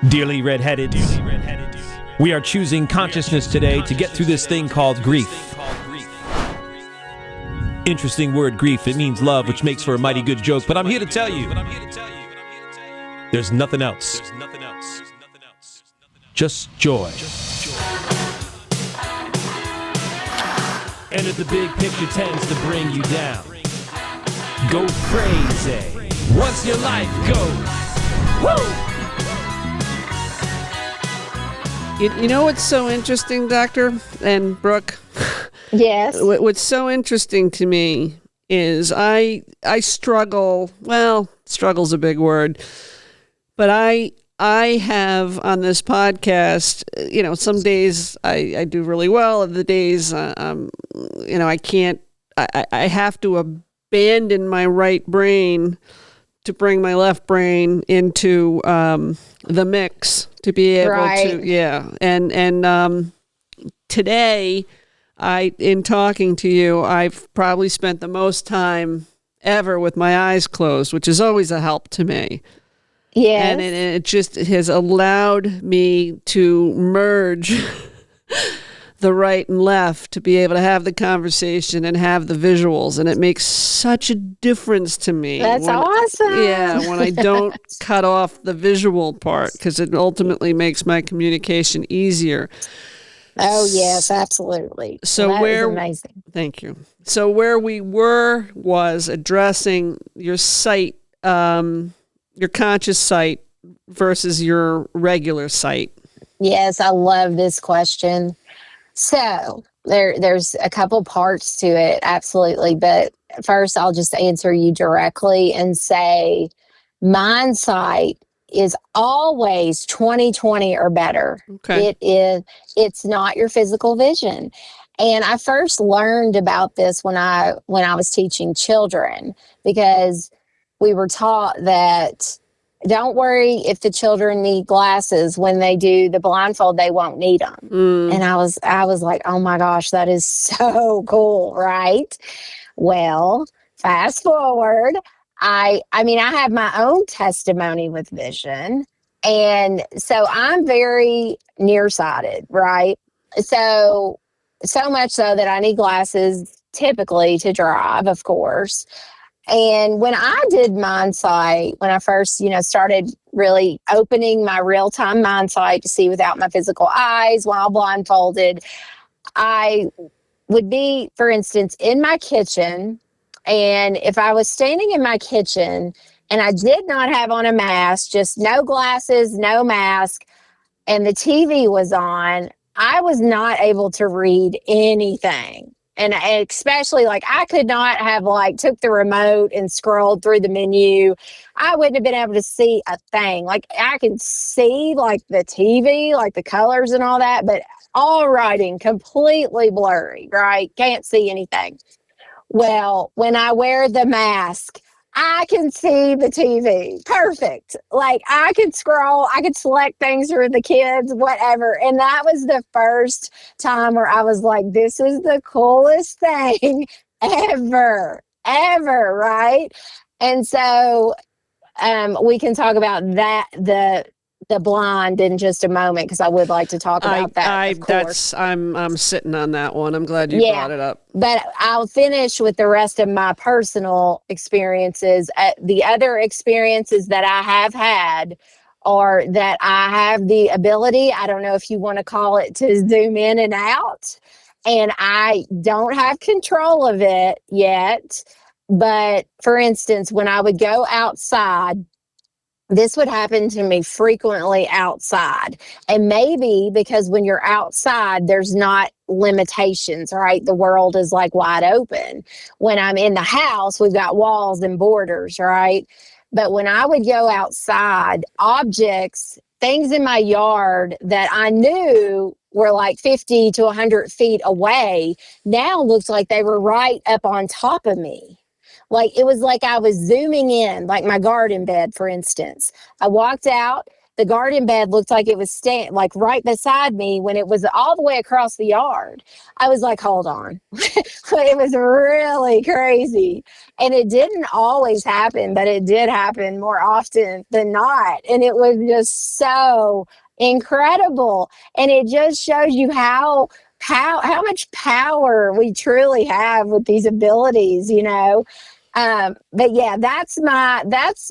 Dearly redheaded, we are choosing consciousness today to get through this thing called grief. Interesting word, grief. It means love, which makes for a mighty good joke. But I'm here to tell you, there's nothing else. Just joy. And if the big picture tends to bring you down, go crazy once your life goes. Woo! You know what's so interesting, Doctor and Brooke? Yes. What's so interesting to me is I struggle. Well, struggle's a big word, but I have on this podcast. Some days I do really well. Other days, I can't. I have to abandon my right brain to bring my left brain into the mix to be able to, yeah. And today, in talking to you, I've probably spent the most time ever with my eyes closed, which is always a help to me. Yes. And it just has allowed me to merge the right and left to be able to have the conversation and have the visuals. And it makes such a difference to me. That's awesome. Yeah, when I don't cut off the visual part, because it ultimately makes my communication easier. Oh, yes, absolutely. So that is amazing. Thank you. So where we were was addressing your sight, your conscious sight versus your regular sight. Yes, I love this question. So there's a couple parts to it, absolutely. But first, I'll just answer you directly and say Mindsight is always 20/20 or better. Okay. It's not your physical vision. And I first learned about this when I was teaching children, because we were taught that don't worry if the children need glasses. When they do the blindfold, they won't need them. And I was like, oh my gosh, that is so cool, right? Well, fast forward, I have my own testimony with vision. And so I'm very nearsighted, right? So much so that I need glasses typically to drive, of course. And when I did Mindsight, when I first, started really opening my real-time Mindsight to see without my physical eyes while blindfolded, I would be, for instance, in my kitchen. And if I was standing in my kitchen and I did not have on a mask, just no glasses, no mask, and the TV was on, I was not able to read anything. And especially I could not have took the remote and scrolled through the menu. I wouldn't have been able to see a thing. I could see the TV, the colors and all that, but all writing completely blurry, right? Can't see anything. Well, when I wear the mask, I can see the TV. Perfect. I could scroll, I could select things for the kids, whatever. And that was the first time where I was like, this is the coolest thing ever, right? And so we can talk about that, the blind in just a moment, because I would like to talk about that. Of course. I'm sitting on that one. I'm glad you brought it up. But I'll finish with the rest of my personal experiences. The other experiences that I have had are that I have the ability, I don't know if you want to call it, to zoom in and out. And I don't have control of it yet. But for instance, when I would go outside, this would happen to me frequently outside. And maybe because when you're outside, there's not limitations, right? The world is wide open. When I'm in the house, we've got walls and borders, right? But when I would go outside, objects, things in my yard that I knew were 50 to 100 feet away, now looks like they were right up on top of me. It was I was zooming in, my garden bed, for instance. I walked out the garden bed looked like it was like right beside me when it was all the way across the yard. I was like, hold on. It was really crazy. And it didn't always happen, but it did happen more often than not. And it was just so incredible. And it just shows you how much power we truly have with these abilities, you know. But yeah, that's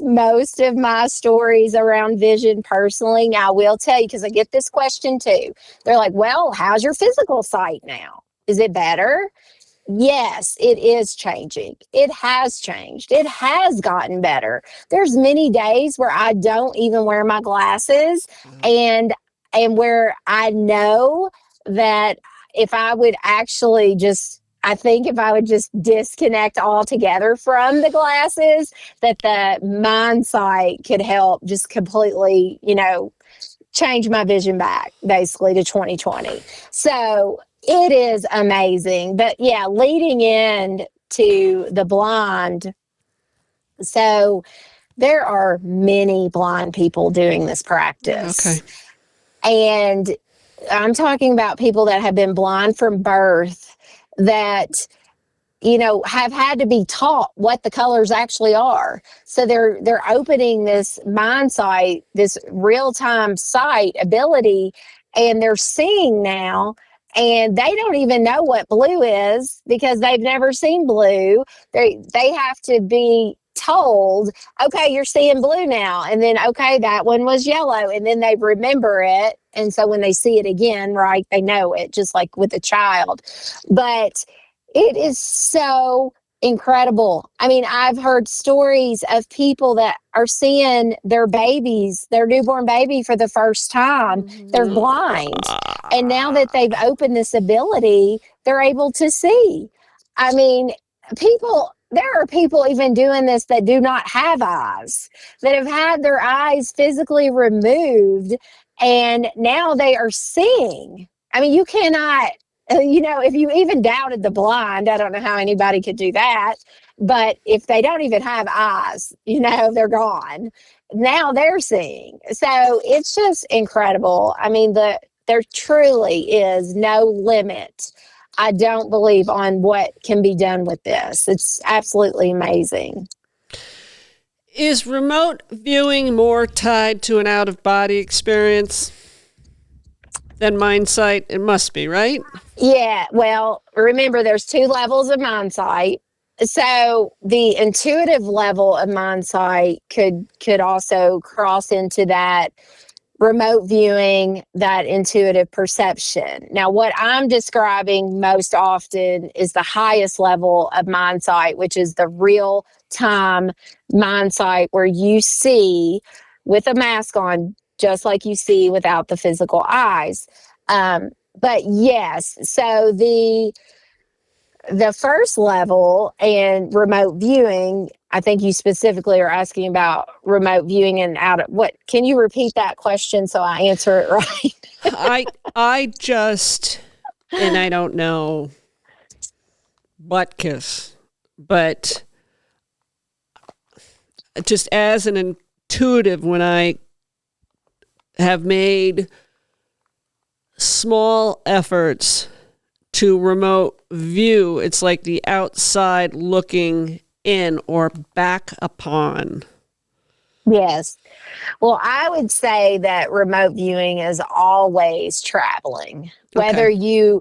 most of my stories around vision personally. Now I will tell you, because I get this question too. They're like, well, how's your physical sight now? Is it better? Yes, it is changing. It has changed. It has gotten better. There's many days where I don't even wear my glasses, and where I know that if I would actually just, I think if I would just disconnect altogether from the glasses, that the Mindsight could help just completely, you know, change my vision back basically to 2020. So it is amazing. But yeah, leading in to the blind. So there are many blind people doing this practice. Okay. And I'm talking about people that have been blind from birth, that, you know, have had to be taught what the colors actually are. So they're opening this Mindsight, this real-time sight ability, and they're seeing now, and they don't even know what blue is because they've never seen blue. They have to be told, okay, you're seeing blue now, and then okay, that one was yellow, and then they remember it, and so when they see it again, right, they know it, just like with a child. But it is so incredible. I mean, I've heard stories of people that are seeing their babies, their newborn baby for the first time. They're blind. And now that they've opened this ability, they're able to see. I mean, there are people even doing this that do not have eyes, that have had their eyes physically removed, and now they are seeing. I mean, you cannot, you know, if you even doubted the blind, I don't know how anybody could do that. But if they don't even have eyes, you know, they're gone. Now they're seeing. So it's just incredible. I mean, there truly is no limit, I don't believe, on what can be done with this. It's absolutely amazing. Is remote viewing more tied to an out-of-body experience than Mindsight? It must be, right? Yeah, well, remember there's two levels of Mindsight. So the intuitive level of Mindsight could also cross into that remote viewing, that intuitive perception. Now, what I'm describing most often is the highest level of Mindsight, which is the real time Mindsight, where you see with a mask on, just like you see without the physical eyes. But yes, so the first level and remote viewing, I think you specifically are asking about remote viewing and out of what, can you repeat that question so I answer it right? I just, and I don't know butt kiss, but just as an intuitive, when I have made small efforts to remote view, it's like the outside looking in or back upon. Yes. Well, I would say that remote viewing is always traveling. Whether you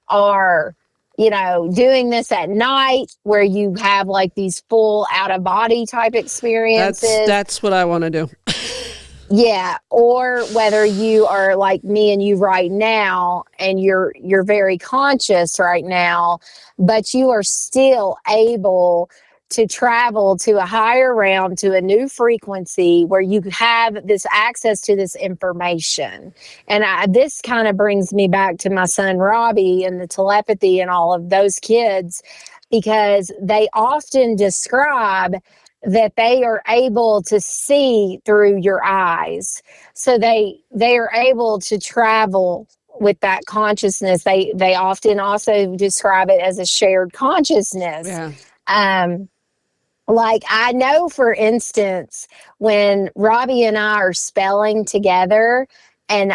are, you know, doing this at night where you have like these full out of body type experiences. That's what I want to do. Yeah, or whether you are like me and you right now, and you're very conscious right now, but you are still able to travel to a higher realm, to a new frequency where you have this access to this information. And this kind of brings me back to my son Robbie and the telepathy and all of those kids, because they often describe that they are able to see through your eyes. So they are able to travel with that consciousness. They often also describe it as a shared consciousness. Yeah. Like, I know, for instance, when Robbie and I are spelling together, and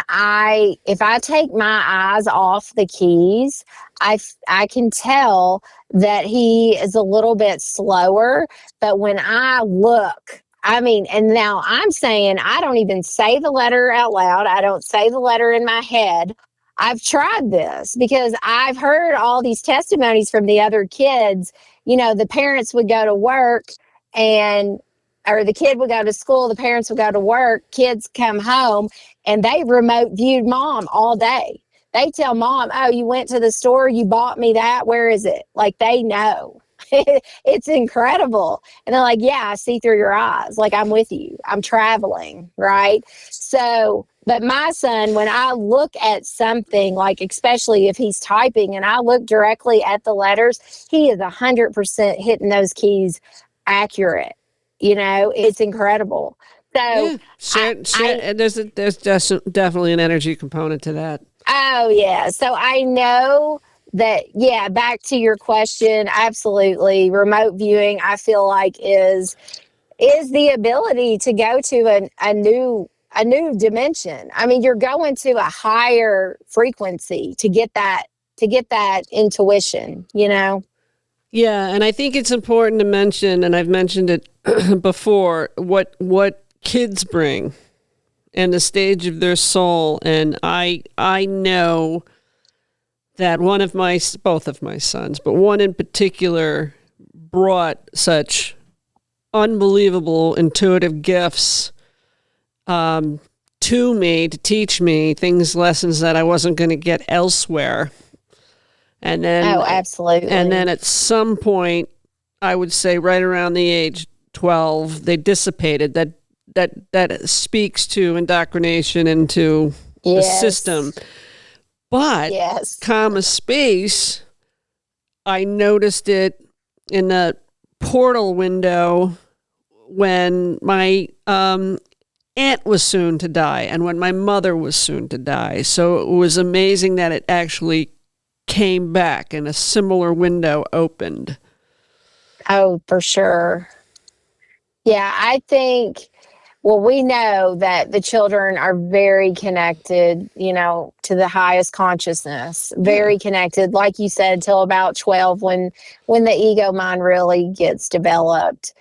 if I take my eyes off the keys, I can tell that he is a little bit slower. But when I look, I mean, and now I'm saying I don't even say the letter out loud. I don't say the letter in my head. I've tried this because I've heard all these testimonies from the other kids. The parents would go to work, and or the kid would go to school, the parents would go to work, kids come home, and they remote viewed mom all day. They tell mom, "Oh, you went to the store, you bought me that. Where is it?" Like, they know. It's incredible. And they're like, "Yeah, I see through your eyes. Like, I'm with you. I'm traveling." Right. So, but my son, when I look at something, like especially if he's typing and I look directly at the letters, he is 100% hitting those keys accurate. It's incredible. So Yeah, and there's definitely an energy component to that. oh yeah. So I know that, yeah, back to your question, absolutely. Remote viewing, I feel like is the ability to go to a new dimension. I mean, you're going to a higher frequency to get that intuition. Yeah, and I think it's important to mention, and I've mentioned it before, what kids bring and the stage of their soul. And I know that both of my sons, but one in particular, brought such unbelievable intuitive gifts to me to teach me lessons that I wasn't going to get elsewhere. And then, oh, absolutely. And then at some point, I would say right around the age 12, they dissipated. That speaks to indoctrination into the system. But comma space, I noticed it in the portal window when my aunt was soon to die and when my mother was soon to die. So it was amazing that it actually came back and a similar window opened. Oh, for sure. Yeah, I think, well, we know that the children are very connected, to the highest consciousness, very connected, like you said, till about 12 when the ego mind really gets developed.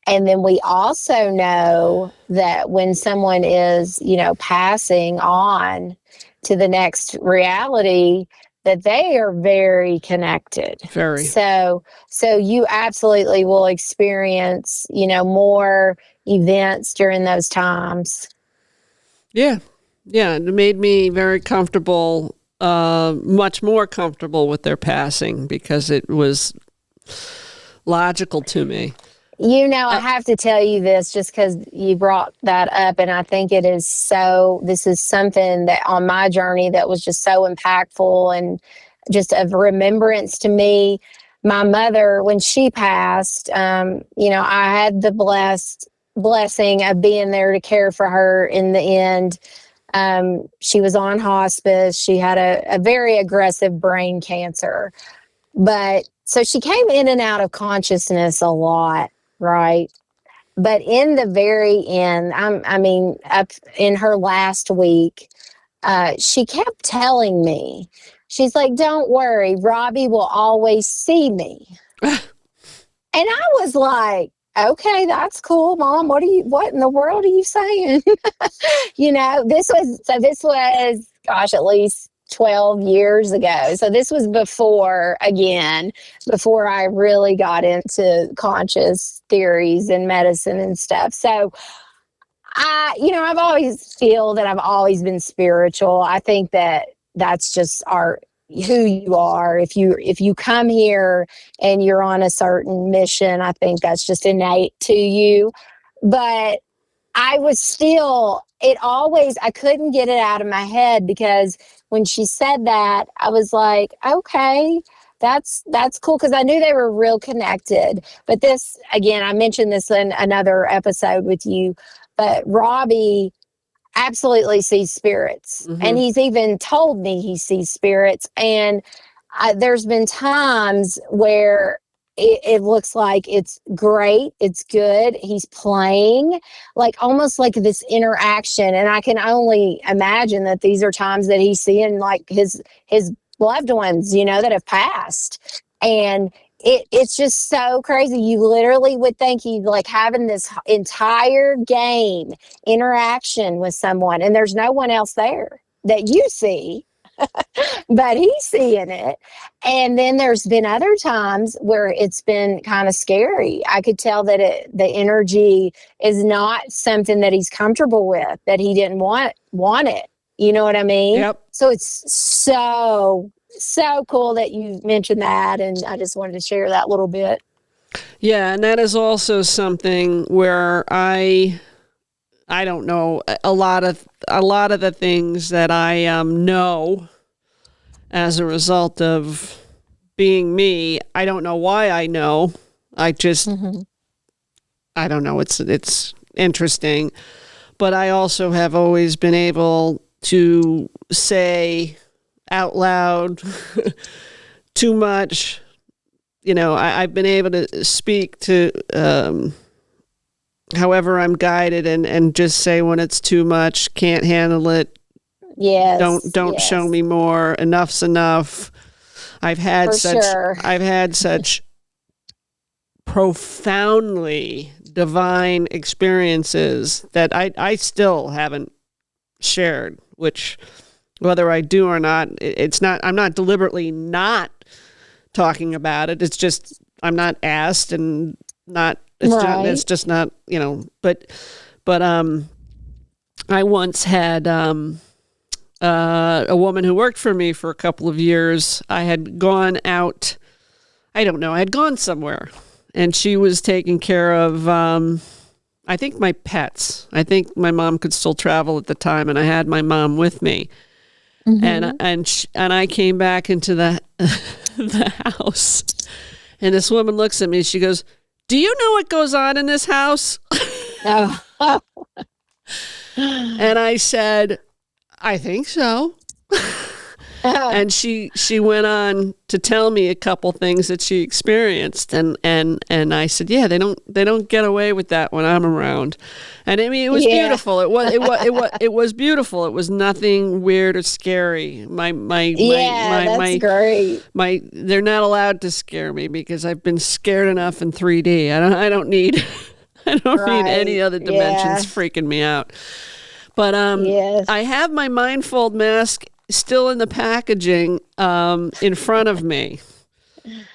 And then we also know that when someone is, passing on to the next reality, that they are very connected. Very. So you absolutely will experience, more events during those times. Yeah. Yeah. It made me very comfortable, much more comfortable with their passing because it was logical to me. I have to tell you this just because you brought that up. And I think this is something that on my journey that was just so impactful and just of remembrance to me. My mother, when she passed, I had the blessing of being there to care for her in the end. She was on hospice. She had a very aggressive brain cancer. But so she came in and out of consciousness a lot. Right. But in the very end, up in her last week, she kept telling me, she's like, "Don't worry, Robbie will always see me." And I was like, "Okay, that's cool, Mom. What in the world are you saying?" This was, gosh, at least 12 years ago. So this was before I really got into conscious theories and medicine and stuff. So I've always feel that I've always been spiritual. I think that that's just who you are. If you come here and you're on a certain mission, I think that's just innate to you. But I couldn't get it out of my head because when she said that, I was like, okay, that's cool. Cause I knew they were real connected. But this, again, I mentioned this in another episode with you, but Robbie absolutely sees spirits. Mm-hmm. And he's even told me he sees spirits. And there's been times where it looks like it's great. It's good. He's playing, like almost like this interaction. And I can only imagine that these are times that he's seeing like his loved ones, you know, that have passed. And it's just so crazy. You literally would think he'd like having this entire game interaction with someone, and there's no one else there that you see, but he's seeing it. And then there's been other times where it's been kind of scary. I could tell that the energy is not something that he's comfortable with, that he didn't want it. You know what I mean? Yep. So it's so cool that you mentioned that, and I just wanted to share that little bit. Yeah, and that is also something where I don't know a lot of the things that I know as a result of being me. I don't know why I know. I just I don't know. It's interesting, but I also have always been able to say out loud too much. You know, I've been able to speak to however I'm guided and just say when it's too much, can't handle it. Yes. Don't show me more. Enough's enough. I've had such profoundly divine experiences that I still haven't shared, which whether I do or not, I'm not deliberately not talking about it. It's just I'm not asked and not it's just not, you know, but I once had a woman who worked for me for a couple of years. I had gone out, I don't know, I had gone somewhere, and she was taking care of I think my pets. I think my mom could still travel at the time, and I had my mom with me. And I came back into the house, and this woman looks at me. She goes, "Do you know what goes on in this house?" Oh. And I said, "I think so." And she went on to tell me a couple things that she experienced, and I said, "Yeah, they don't get away with that when I'm around." And I mean, it was beautiful. It was beautiful. It was nothing weird or scary. That's great. They're not allowed to scare me because I've been scared enough in 3D. I don't need need any other dimensions freaking me out. But I have my mindfold mask still in the packaging in front of me.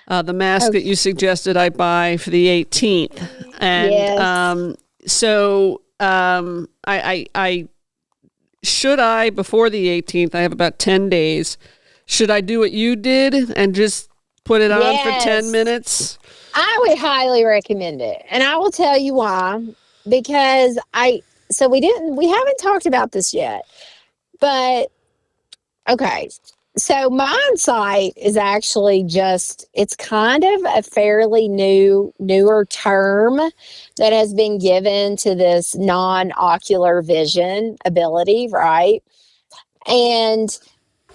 The mask that you suggested I buy for the 18th. And so I should I, before the 18th, I have about 10 days, should I do what you did and just put it on for 10 minutes? I would highly recommend it. And I will tell you why. Because we haven't talked about this yet. But okay. So Mindsight is actually it's kind of a fairly newer term that has been given to this non-ocular vision ability, right? And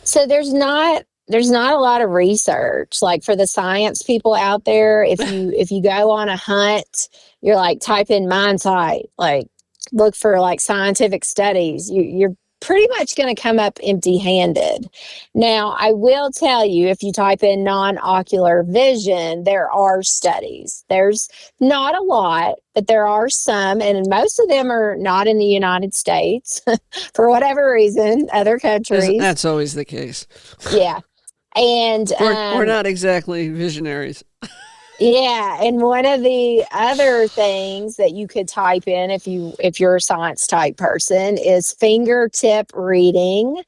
so there's not a lot of research, like for the science people out there. If you go on a hunt, you're like type in Mindsight, like look for like scientific studies. You're pretty much going to come up empty-handed. Now, I will tell you, if you type in non-ocular vision, there are studies. There's not a lot, but there are some, and most of them are not in the United States for whatever reason, other countries. That's always the case. Yeah. And we're not exactly visionaries. Yeah, and one of the other things that you could type in if you're a science type person is fingertip reading,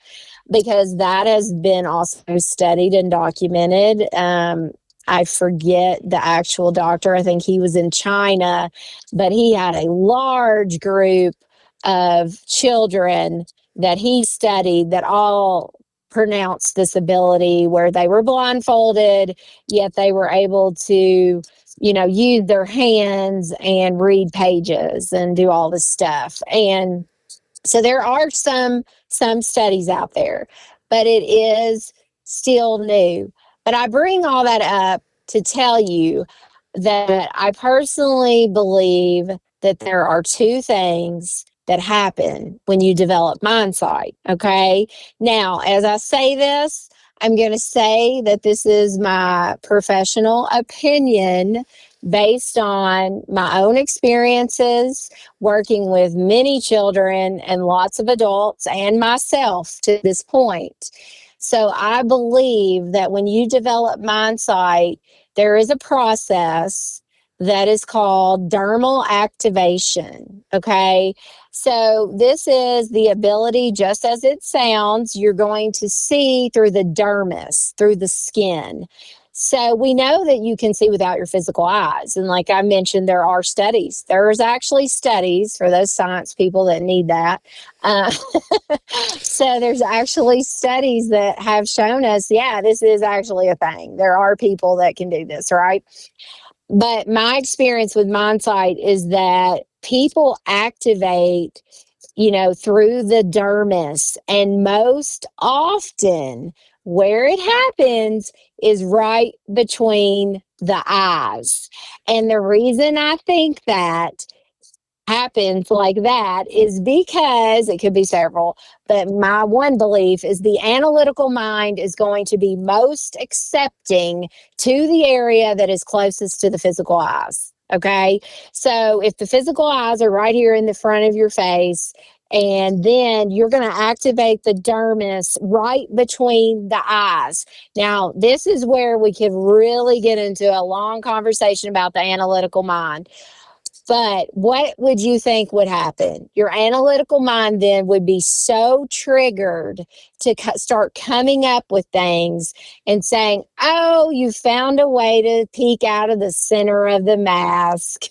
because that has been also studied and documented. I forget the actual doctor. I think he was in China, but he had a large group of children that he studied that all pronounced this ability where they were blindfolded, yet they were able to, use their hands and read pages and do all this stuff. And so there are some studies out there, but it is still new. But I bring all that up to tell you, that I personally believe that there are two things that happen when you develop Mindsight. Okay. Now, as I say this, I'm going to say that this is my professional opinion based on my own experiences working with many children and lots of adults and myself to this point. So I believe that when you develop Mindsight, there is a process that is called dermal activation. Okay. So this is the ability, just as it sounds, you're going to see through the dermis, through the skin. So we know that you can see without your physical eyes. And like I mentioned, there are studies. There's actually studies for those science people that need that. Uh, so there's actually studies that have shown us, yeah, this is actually a thing. There are people that can do this, right? But my experience with Mindsight is that people activate, through the dermis. And most often, where it happens is right between the eyes. And the reason I think that happens like that is because it could be several, but my one belief is the analytical mind is going to be most accepting to the area that is closest to the physical eyes. Okay. So if the physical eyes are right here in the front of your face, and then you're going to activate the dermis right between the eyes. Now, this is where we could really get into a long conversation about the analytical mind. But what would you think would happen? Your analytical mind then would be so triggered to start coming up with things and saying, oh, you found a way to peek out of the center of the mask.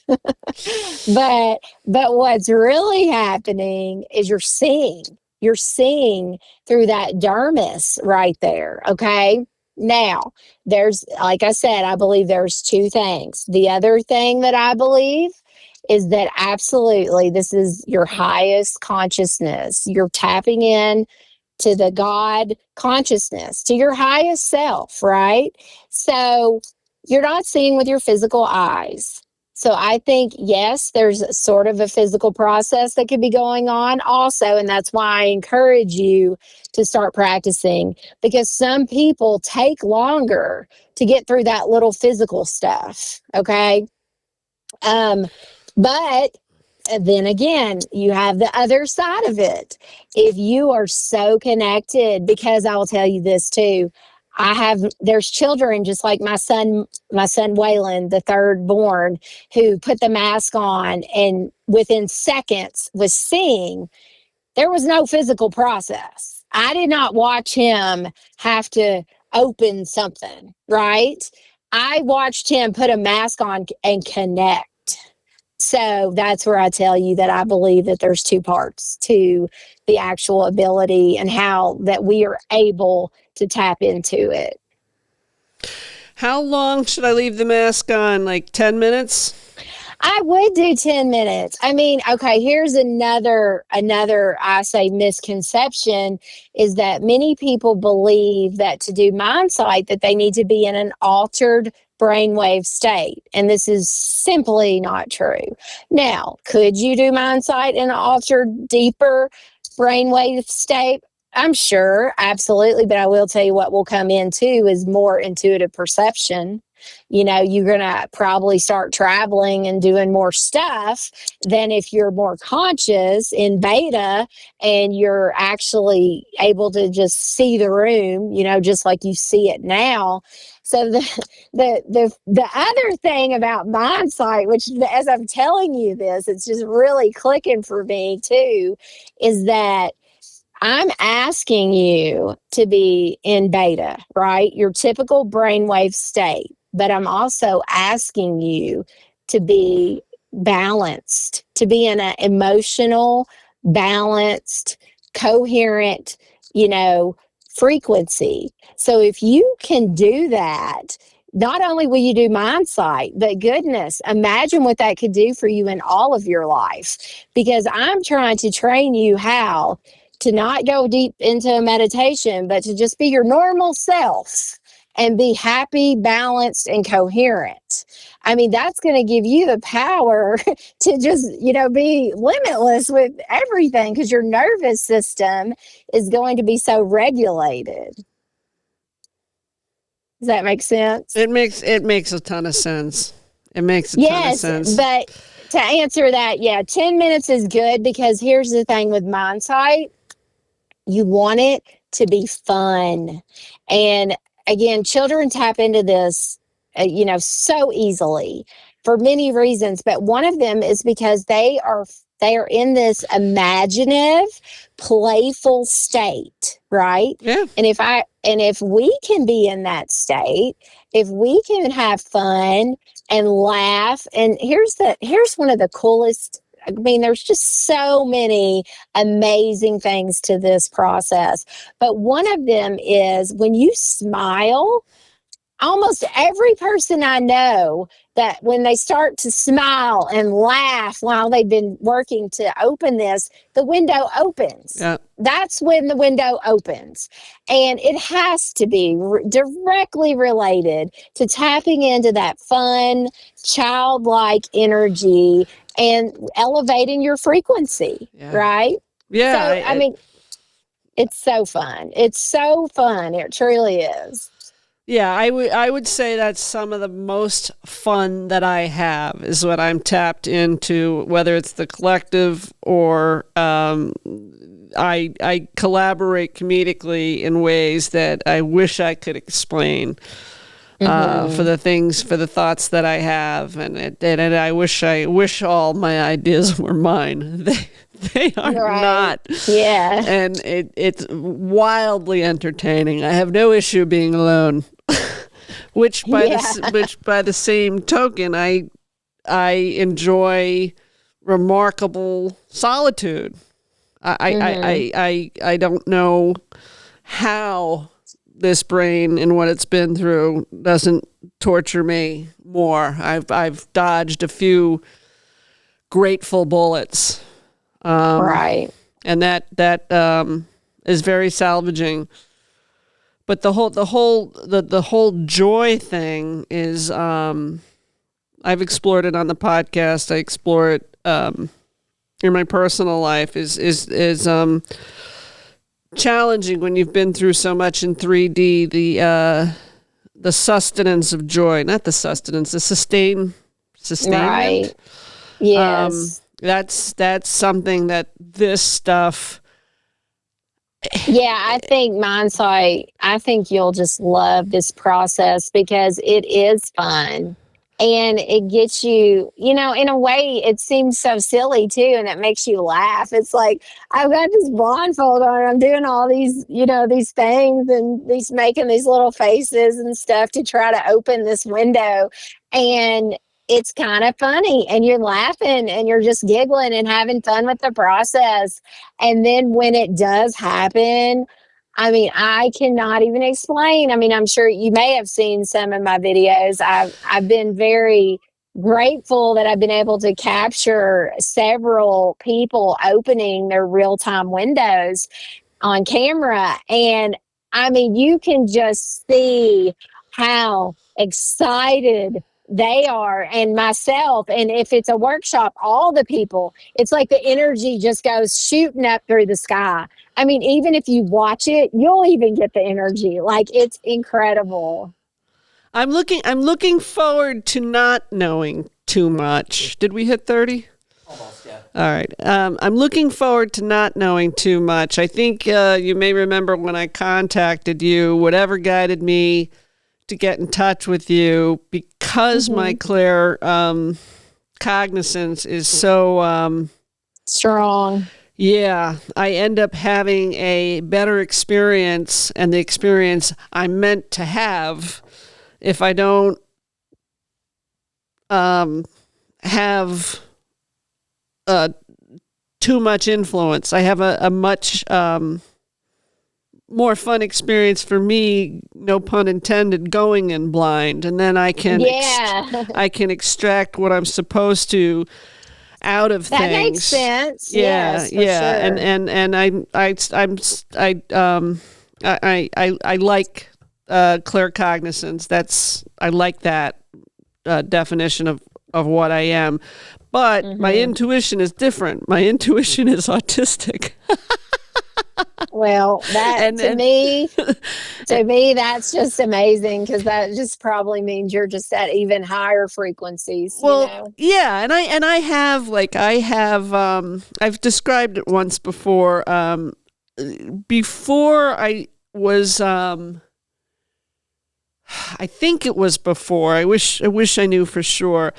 but what's really happening is you're seeing through that dermis right there. Okay. Now, like I said, I believe there's two things. The other thing that I believe is that absolutely this is your highest consciousness. You're tapping in to the God consciousness, to your highest self, right? So you're not seeing with your physical eyes. So I think, yes, there's sort of a physical process that could be going on also. And that's why I encourage you to start practicing, because some people take longer to get through that little physical stuff. Okay. But then again, you have the other side of it. If you are so connected, because I will tell you this too, there's children just like my son Waylon, the third born, who put the mask on and within seconds was seeing. There was no physical process. I did not watch him have to open something, right? I watched him put a mask on and connect. So that's where I tell you that I believe that there's two parts to the actual ability and how that we are able to tap into it. How long should I leave the mask on? Like 10 minutes? I would do 10 minutes. I mean, okay, here's another, I say, misconception is that many people believe that to do Mindsight that they need to be in an altered brainwave state. And this is simply not true. Now, could you do Mindsight in an altered, deeper brainwave state? I'm sure, absolutely. But I will tell you what will come in too is more intuitive perception. You're going to probably start traveling and doing more stuff than if you're more conscious in beta and you're actually able to just see the room, just like you see it now. So the other thing about Mindsight, which as I'm telling you this, it's just really clicking for me too, is that I'm asking you to be in beta, right? Your typical brainwave state. But I'm also asking you to be balanced, to be in an emotional, balanced, coherent, frequency. So if you can do that, not only will you do Mindsight, but goodness, imagine what that could do for you in all of your life. Because I'm trying to train you how to not go deep into a meditation, but to just be your normal self and be happy, balanced, and coherent. I mean, that's going to give you the power to just, be limitless with everything because your nervous system is going to be so regulated. Does that make sense? It makes a ton of sense. It makes a ton of Yes, sense. but to answer that, 10 minutes is good because here's the thing with Mindsight. You want it to be fun. And again, children tap into this, so easily for many reasons. But one of them is because they are in this imaginative, playful state, right? Yeah. And if we can be in that state, if we can have fun and laugh, and here's one of the coolest. I mean, there's just so many amazing things to this process. But one of them is when you smile, almost every person I know that when they start to smile and laugh while they've been working to open this, the window opens. Yeah. That's when the window opens. And it has to be directly related to tapping into that fun, childlike energy and elevating your frequency, right? Yeah. So, I mean, it's so fun. It's so fun. It truly is. Yeah, I would say that's some of the most fun that I have is when I'm tapped into, whether it's the collective or I collaborate comedically in ways that I wish I could explain for the thoughts that I have, and I wish all my ideas were mine. They are not. Yeah. And it's wildly entertaining. I have no issue being alone. Which by the same token, I enjoy remarkable solitude. I don't know how this brain and what it's been through doesn't torture me more. I've dodged a few grateful bullets. Right. And that is very salvaging. But the whole joy thing is I've explored it on the podcast. I explore it in my personal life is challenging when you've been through so much in 3D. The sustenance of joy, not the sustenance, the sustainment. Right. Yes. That's something that this stuff. Yeah, I think Mindsight, I think you'll just love this process because it is fun and it gets you, in a way, it seems so silly too, and it makes you laugh. It's like, I've got this blindfold on, I'm doing all these, these things and making these little faces and stuff to try to open this window. And it's kind of funny and you're laughing and you're just giggling and having fun with the process. And then when it does happen, I mean, I cannot even explain. I mean, I'm sure you may have seen some of my videos. I've been very grateful that I've been able to capture several people opening their real-time windows on camera. And I mean, you can just see how excited they are and myself. And if it's a workshop, all the people, it's like the energy just goes shooting up through the sky. I mean, even if you watch it, you'll even get the energy. Like, it's incredible. I'm looking forward to not knowing too much. Did we hit 30? Almost, yeah. All right. I'm looking forward to not knowing too much. I think you may remember when I contacted you, whatever guided me to get in touch with you, because my clear cognizance is so strong. Yeah, I end up having a better experience, and the experience I'm meant to have if I don't have too much influence. I have a much more fun experience for me, no pun intended, going in blind, and then I can I can extract what I'm supposed to out of that things. That makes sense. Yeah, yes, yeah, sure. and I like claircognizance. I like that definition of what I am. But my intuition is different. My intuition is autistic. Well, that to me, that's just amazing, because that just probably means you're just at even higher frequencies. Well, yeah, and I have I've described it once before. Before I was, I think it was before. I wish I knew for sure.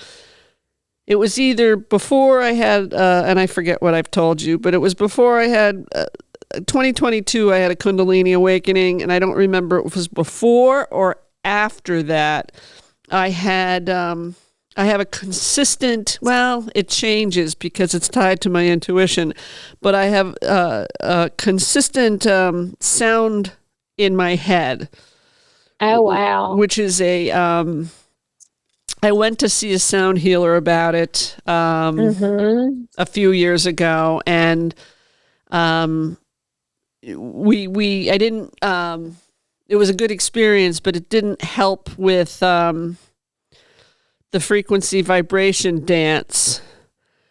It was either before I had, and I forget what I've told you, but it was before I had. 2022, I had a KunTalini awakening, and I don't remember if it was before or after that. I have a consistent, well, it changes because it's tied to my intuition, but I have a consistent sound in my head. Oh, wow. Which is I went to see a sound healer about it a few years ago, and I didn't, it was a good experience, but it didn't help with the frequency vibration dance.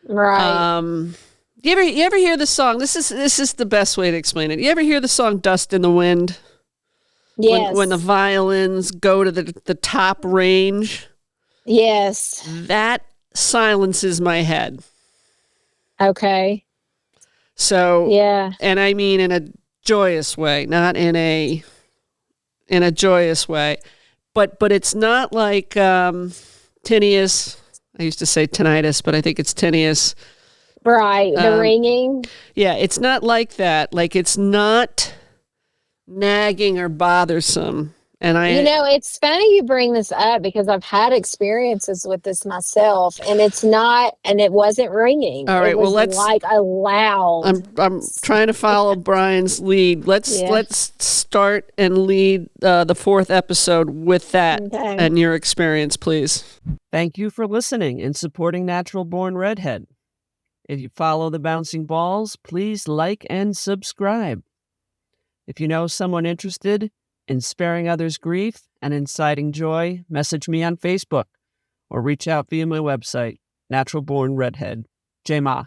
Right. You ever hear the song? This is the best way to explain it. You ever hear the song Dust in the Wind? Yes. When the violins go to the top range? Yes. That silences my head. Okay. So, yeah. And I mean in a joyous way, not in a joyous way, but it's not like tinnitus. I used to say tinnitus, but I think it's tinnitus. Right, the ringing. Yeah, it's not like that. Like, it's not nagging or bothersome. And it's funny you bring this up, because I've had experiences with this myself, and it wasn't ringing. All right, it was let's like a loud. I'm trying to follow Brian's lead. Let's start and lead the fourth episode with that and your experience, please. Thank you for listening and supporting Natural Born Redhead. If you follow the bouncing balls, please like and subscribe. If you know someone interested in sparing others grief and inciting joy, message me on Facebook or reach out via my website, Natural Born Redhead. J-Ma.